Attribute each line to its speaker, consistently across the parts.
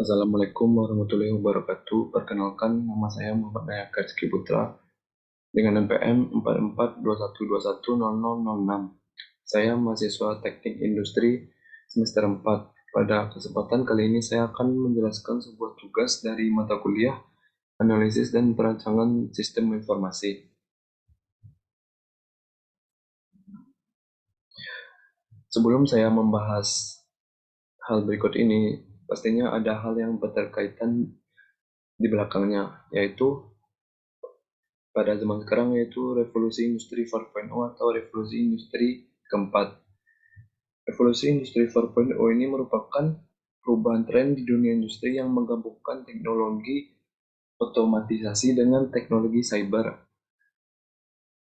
Speaker 1: Assalamualaikum warahmatullahi wabarakatuh. Perkenalkan, nama saya Muhammad Nayak Rizky Putra dengan NPM 4421210006. Saya mahasiswa Teknik Industri semester 4. Pada kesempatan kali ini saya akan menjelaskan sebuah tugas dari mata kuliah Analisis dan Perancangan Sistem Informasi. Sebelum saya membahas hal berikut ini, pastinya ada hal yang berkaitan di belakangnya, yaitu pada zaman sekarang, yaitu revolusi industri 4.0 atau revolusi industri keempat. Revolusi industri 4.0 ini merupakan perubahan tren di dunia industri yang menggabungkan teknologi otomatisasi dengan teknologi cyber.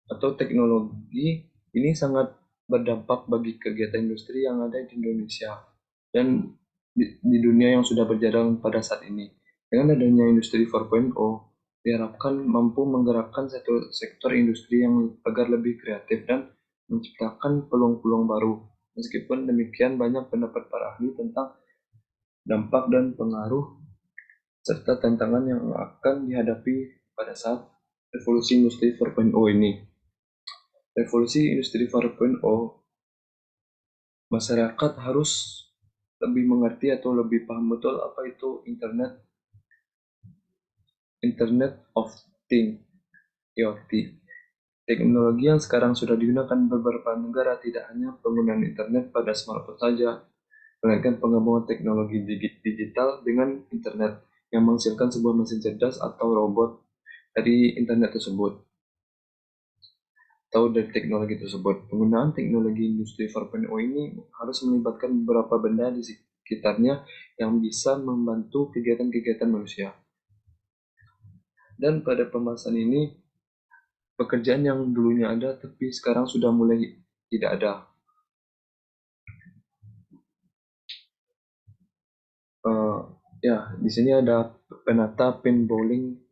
Speaker 1: Atau teknologi ini sangat berdampak bagi kegiatan industri yang ada di Indonesia dan di dunia yang sudah berjalan pada saat ini. Dengan adanya industri 4.0, diharapkan mampu menggerakkan sektor industri yang agar lebih kreatif dan menciptakan peluang-peluang baru. Meskipun demikian, banyak pendapat para ahli tentang dampak dan pengaruh serta tantangan yang akan dihadapi pada saat revolusi industri 4.0 ini. Revolusi industri 4.0, masyarakat harus lebih mengerti atau lebih paham betul apa itu Internet of Things, IoT. Teknologi yang sekarang sudah digunakan beberapa negara tidak hanya penggunaan internet pada smartphone saja, melainkan penggabungan teknologi digital dengan internet yang menghasilkan sebuah mesin cerdas atau robot dari internet tersebut atau dari teknologi tersebut. Penggunaan teknologi industri 4.0 ini harus melibatkan beberapa benda di sekitarnya yang bisa membantu kegiatan-kegiatan manusia. Dan pada pembahasan ini, pekerjaan yang dulunya ada tapi sekarang sudah mulai tidak ada. Uh, ya, di sini ada penata pin bowling.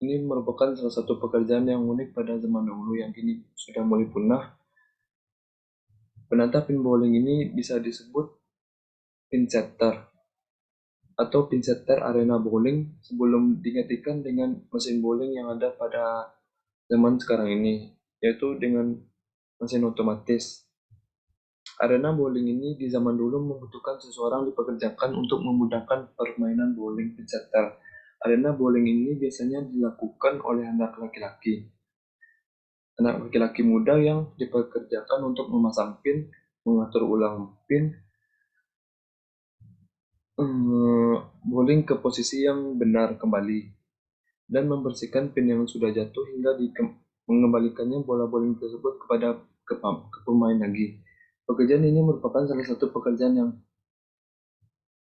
Speaker 1: Ini merupakan salah satu pekerjaan yang unik pada zaman dahulu yang kini sudah mulai punah. Penata pin bowling ini bisa disebut pinsetter atau pinsetter arena bowling sebelum digantikan dengan mesin bowling yang ada pada zaman sekarang ini, yaitu dengan mesin otomatis. Arena bowling ini di zaman dulu membutuhkan seseorang dipekerjakan untuk memudahkan permainan bowling pinsetter. Arena bowling ini biasanya dilakukan oleh anak laki-laki. Anak laki-laki muda yang dipekerjakan untuk memasang pin, mengatur ulang pin, bowling ke posisi yang benar kembali, dan membersihkan pin yang sudah jatuh hingga mengembalikannya bola bowling tersebut ke pemain lagi. Pekerjaan ini merupakan salah satu pekerjaan yang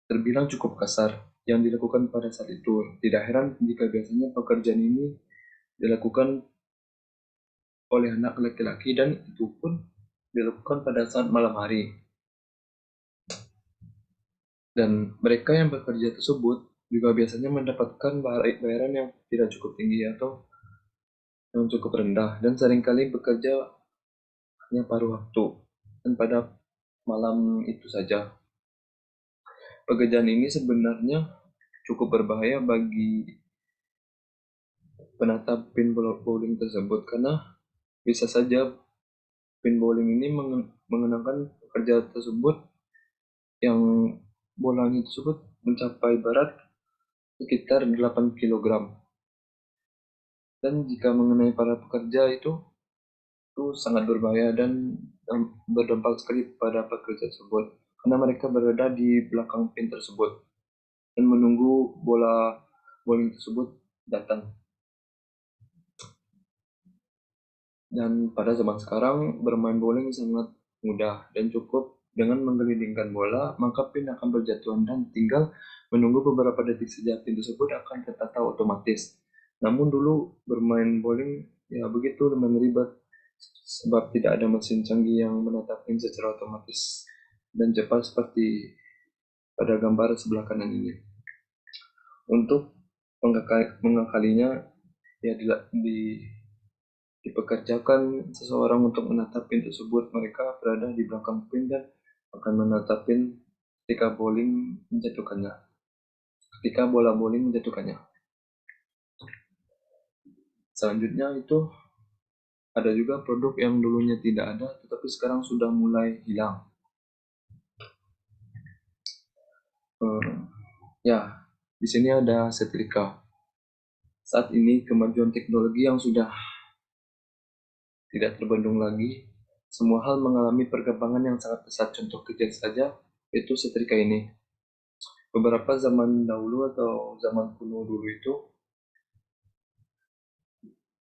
Speaker 1: terbilang cukup kasar yang dilakukan pada saat itu. Tidak heran jika biasanya pekerjaan ini dilakukan oleh anak laki-laki dan itu pun dilakukan pada saat malam hari. Dan mereka yang bekerja tersebut juga biasanya mendapatkan bayaran yang tidak cukup tinggi atau yang cukup rendah dan seringkali bekerja hanya paruh waktu dan pada malam itu saja. Pekerjaan ini sebenarnya cukup berbahaya bagi penata pin bowling tersebut karena bisa saja pin bowling ini mengenangkan pekerja tersebut yang bolanya tersebut mencapai berat sekitar 8 kilogram. Dan jika mengenai para pekerja itu sangat berbahaya dan berdampak sekali pada pekerja tersebut karena mereka berada di belakang pin tersebut dan menunggu bola bowling tersebut datang. Dan pada zaman sekarang bermain bowling sangat mudah dan cukup dengan menggelindingkan bola, maka pin akan berjatuhan dan tinggal menunggu beberapa detik saja pin tersebut akan tertata otomatis. Namun dulu bermain bowling ya begitu lumayan ribet sebab tidak ada mesin canggih yang menata pin secara otomatis dan cepat seperti pada gambar sebelah kanan ini. Untuk mengakalinya ya dipekerjakan seseorang untuk menata pin tersebut. Mereka berada di belakang pin dan akan menata pin ketika bola bowling menjatuhkannya. Selanjutnya itu ada juga produk yang dulunya tidak ada tetapi sekarang sudah mulai hilang. Ya, di sini ada setrika. Saat ini kemajuan teknologi yang sudah tidak terbendung lagi, semua hal mengalami perkembangan yang sangat pesat. Contoh kecil saja, itu setrika ini. Beberapa zaman dahulu atau zaman kuno dulu itu,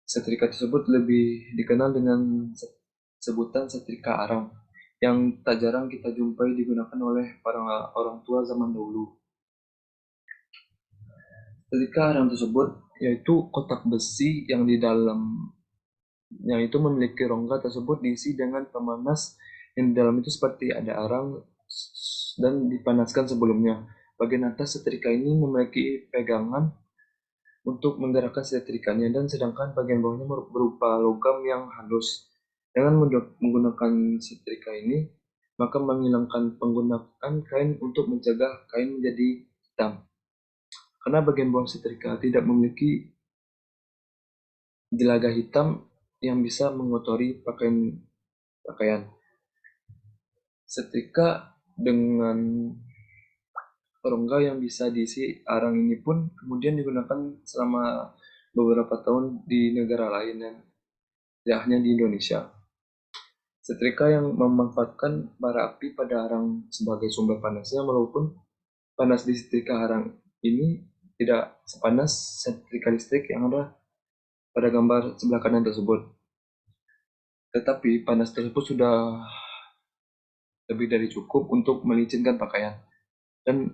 Speaker 1: setrika tersebut lebih dikenal dengan sebutan setrika arang, yang tak jarang kita jumpai digunakan oleh para orang tua zaman dahulu. Setrika arang tersebut yaitu kotak besi yang di dalam yang itu memiliki rongga tersebut diisi dengan pemanas yang di dalam itu seperti ada arang dan dipanaskan sebelumnya. Bagian atas setrika ini memiliki pegangan untuk menggerakkan setrikanya dan sedangkan bagian bawahnya berupa logam yang halus. Dengan menggunakan setrika ini, maka menghilangkan penggunaan kain untuk mencegah kain menjadi hitam. Karena bagian bawah setrika tidak memiliki jelaga hitam yang bisa mengotori pakaian. Setrika dengan rongga yang bisa diisi arang ini pun kemudian digunakan selama beberapa tahun di negara lain dan tidak hanya di Indonesia. Setrika yang memanfaatkan bara api pada arang sebagai sumber panasnya, walaupun panas di setrika arang ini tidak sepanas setrika listrik yang ada pada gambar sebelah kanan tersebut. Tetapi panas tersebut sudah lebih dari cukup untuk melicinkan pakaian. Dan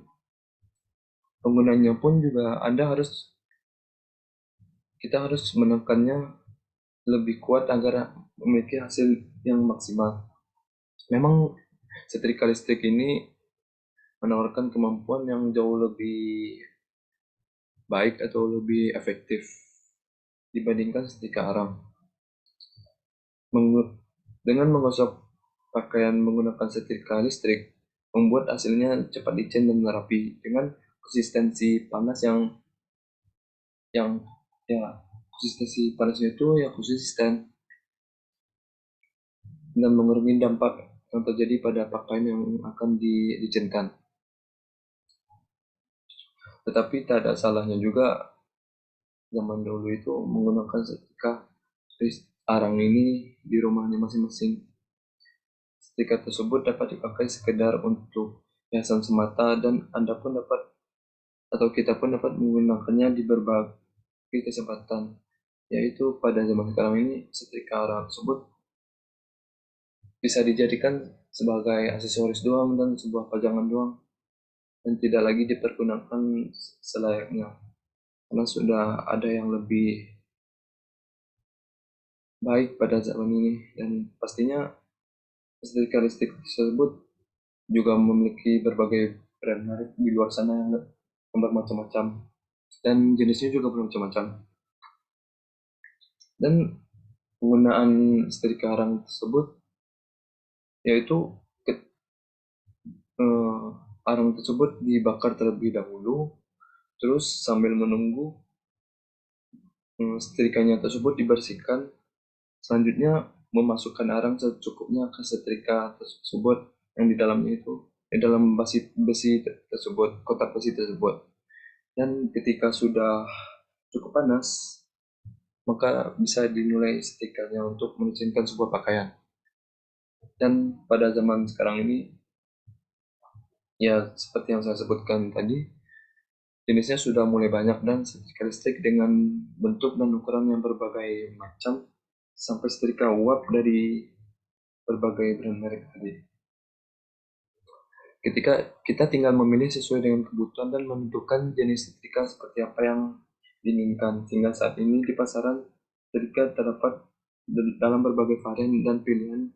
Speaker 1: penggunanya pun juga kita harus menekannya lebih kuat agar memiliki hasil yang maksimal. Memang setrika listrik ini menawarkan kemampuan yang jauh lebih baik atau lebih efektif dibandingkan setrika arang. Dengan menggosok pakaian menggunakan setrika listrik, membuat hasilnya cepat licin dan rapi dengan konsistensi panas yang ya konsistensi panasnya itu ya konsisten dan mengurangi dampak yang terjadi pada pakaian yang akan dilicinkan. Tetapi tak ada salahnya juga zaman dulu itu menggunakan setrika arang ini di rumahnya masing-masing. Setrika tersebut dapat dipakai sekedar untuk hiasan semata dan Anda pun dapat atau kita pun dapat menggunakannya di berbagai kesempatan. Yaitu pada zaman sekarang ini setrika arang tersebut bisa dijadikan sebagai aksesoris doang dan sebuah pajangan doang dan tidak lagi dipergunakan selayaknya karena sudah ada yang lebih baik pada zaman ini dan pastinya setrika listrik tersebut juga memiliki berbagai brand merek di luar sana yang bermacam-macam dan jenisnya juga bermacam-macam dan penggunaan setrika arang tersebut yaitu eh, arang tersebut dibakar terlebih dahulu terus sambil menunggu setrikanya tersebut dibersihkan. Selanjutnya memasukkan arang secukupnya ke setrika tersebut yang di dalamnya itu di dalam besi tersebut, kotak besi tersebut. Dan ketika sudah cukup panas, maka bisa dimulai setrikanya untuk melicinkan sebuah pakaian. Dan pada zaman sekarang ini, ya seperti yang saya sebutkan tadi, jenisnya sudah mulai banyak dan setrika listrik dengan bentuk dan ukuran yang berbagai macam sampai setrika uap dari berbagai brand merek tadi. Ketika kita tinggal memilih sesuai dengan kebutuhan dan menentukan jenis setrika seperti apa yang diinginkan. Sehingga saat ini di pasaran setrika terdapat dalam berbagai varian dan pilihan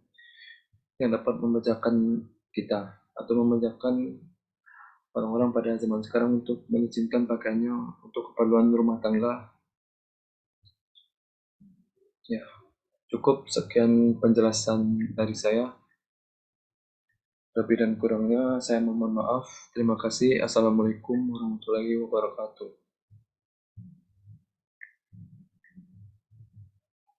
Speaker 1: yang dapat membedakan kita atau membedakan orang-orang pada zaman sekarang untuk mengizinkan pakaiannya untuk keperluan rumah tangga. Ya, cukup sekian penjelasan dari saya. Lebih dan kurangnya saya mohon maaf. Terima kasih. Assalamualaikum warahmatullahi wabarakatuh.